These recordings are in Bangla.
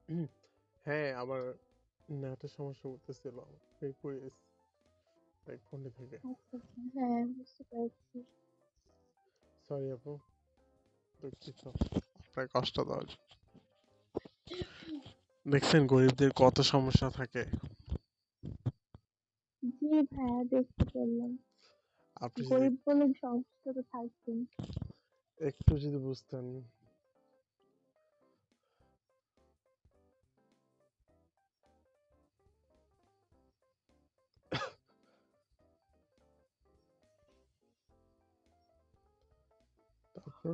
হুম, হ্যাঁ, আবার নেটের সমস্যা করতেছিল এই লাইক ফোনটি থেকে। আচ্ছা আচ্ছা, হ্যাঁ বুঝতে পেরেছি। সরি আপু, দুঃখিত আপনার কষ্ট দেওয়ার জন্য। দেখছেন গরিবদের কত সমস্যা থাকে। জি ভাইয়া, দেখতে পেলাম। আপনি যদি গরিব বলে সমস্যা তো থাকবেই। একটু যদি বুঝতেন। তারপর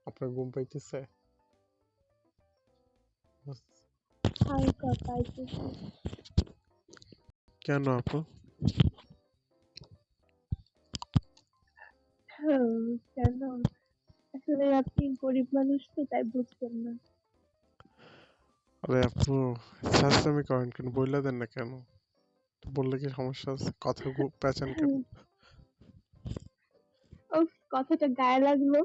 আপনার ঘুম পাইতেছে? হালকা পাইতেছি। কেন আপু? কেন? আসলে আপনি গরিব মানুষ তো, তাই বুঝবেন না। আরে আপু, শাস্তামি করেন কেন? বইলা দেন না কেন? বললে কি সমস্যা আছে? কথা পেঁচান কেন? উফ, কথাটা গায়ে লাগলো।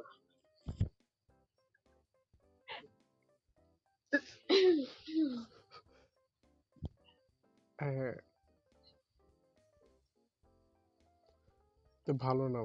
হ্যাঁ, তো ভালো না